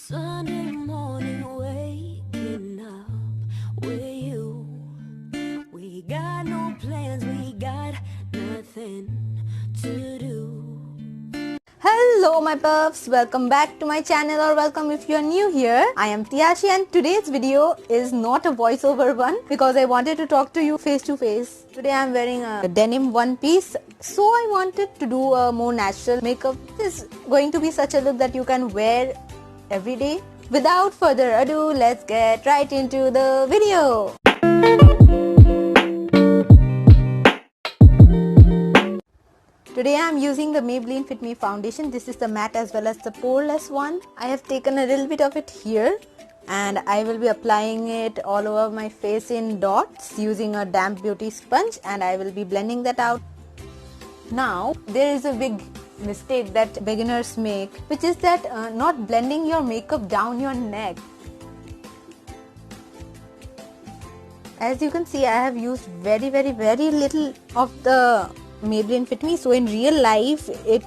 Sunday morning, waking up with you. We got no plans, we got nothing to do. Hello my puffs, welcome back to my channel, or welcome if you are new here. I am Tiashi and today's video is not a voiceover one because I wanted to talk to you face to face. Today I am wearing a denim one piece, so I wanted to do a more natural makeup. This is going to be such a look that you can wear every day. Without further ado, let's get right into the video. Today I am using the Maybelline Fit Me foundation. This is the matte as well as the poreless one. I have taken a little bit of it here and I will be applying it all over my face in dots using a damp beauty sponge, and I will be blending that out. Now there is a big mistake that beginners make, which is that not blending your makeup down your neck. As you can see, I have used very little of the Maybelline Fit Me, so in real life it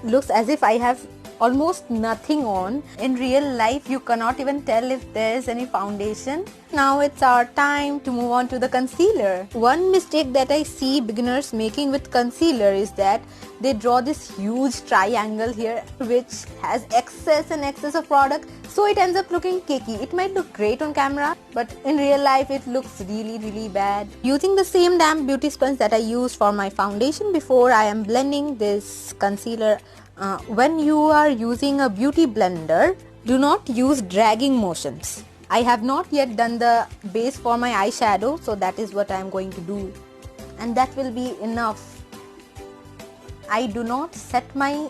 looks as if I have almost nothing on. In real life you cannot even tell if there is any foundation. Now it's our time to move on to the concealer. One mistake that I see beginners making with concealer is that they draw this huge triangle here which has excess of product, so it ends up looking cakey. It might look great on camera, but in real life it looks really bad. Using the same damp beauty sponge that I used for my foundation before, I am blending this concealer. When you are using a beauty blender, do not use dragging motions. I have not yet done the base for my eyeshadow, so that is what I am going to do, and that will be enough. I do not set my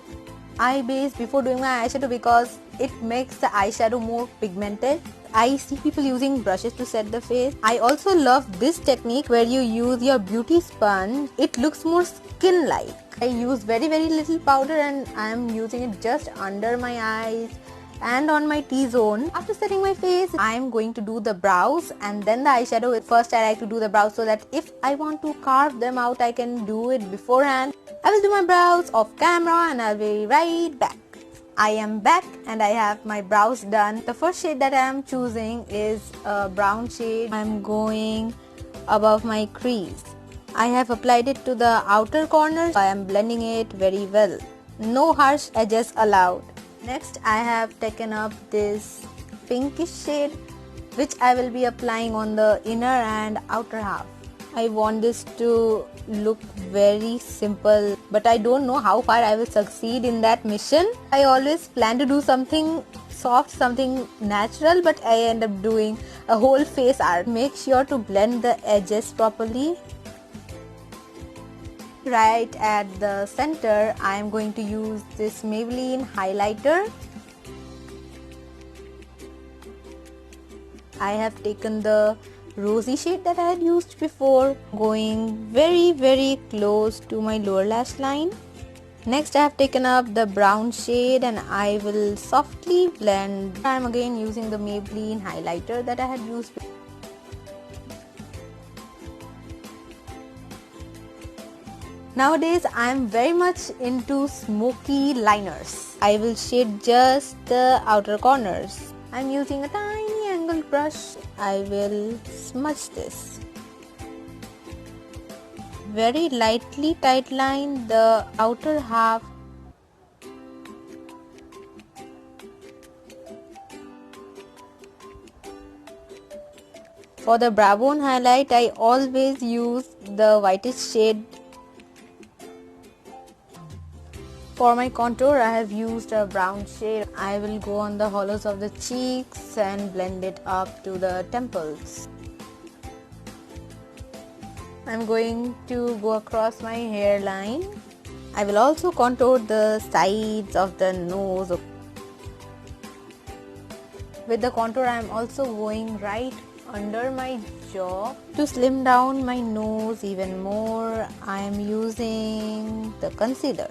eye base before doing my eyeshadow because it makes the eyeshadow more pigmented. I see people using brushes to set the face. I also love this technique where you use your beauty sponge. It looks more skin-like. I use very little powder and I am using it just under my eyes and on my T-zone. After setting my face, I am going to do the brows and then the eyeshadow. First I like to do the brows so that if I want to carve them out, I can do it beforehand. I will do my brows off camera and I'll be right back. I am back and I have my brows done. The first shade that I am choosing is a brown shade. I am going above my crease. I have applied it to the outer corners. I am blending it very well. No harsh edges allowed. Next I have taken up this pinkish shade which I will be applying on the inner and outer half. I want this to look very simple, but I don't know how far I will succeed in that mission. I always plan to do something soft, something natural, but I end up doing a whole face art. Make sure to blend the edges properly. Right at the center, I am going to use this Maybelline highlighter. I have taken the rosy shade that I had used before, going very close to my lower lash line. Next I have taken up the brown shade and I will softly blend. I am again using the Maybelline highlighter that I had used before. Nowadays I am very much into smoky liners. I will shade just the outer corners. I am using a tiny angled brush. I will smudge this. Very lightly tightline the outer half. For the brow bone highlight, I always use the whitest shade. For my contour, I have used a brown shade. I will go on the hollows of the cheeks and blend it up to the temples. I'm going to go across my hairline. I will also contour the sides of the nose. With the contour, I am also going right under my jaw. To slim down my nose even more, I am using the concealer.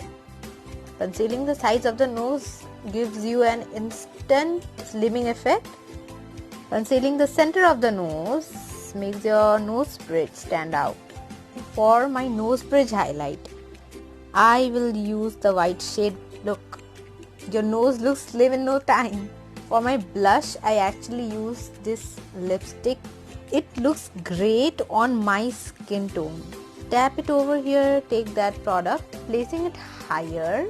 Concealing the sides of the nose gives you an instant slimming effect. Concealing the center of the nose makes your nose bridge stand out. For my nose bridge highlight, I will use the white shade. Look, your nose looks slim in no time. For my blush, I actually use this lipstick. It looks great on my skin tone. Tap it over here, take that product, placing it higher.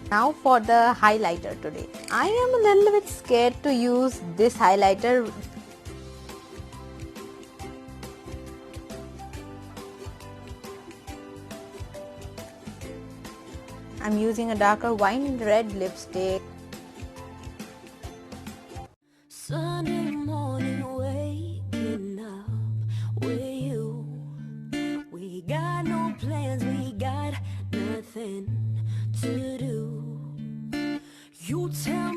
Now for the highlighter today. I am a little bit scared to use this highlighter. I'm using a darker wine red lipstick. Sunday morning, waking up with you. We got no plans, we got nothing to do. You tell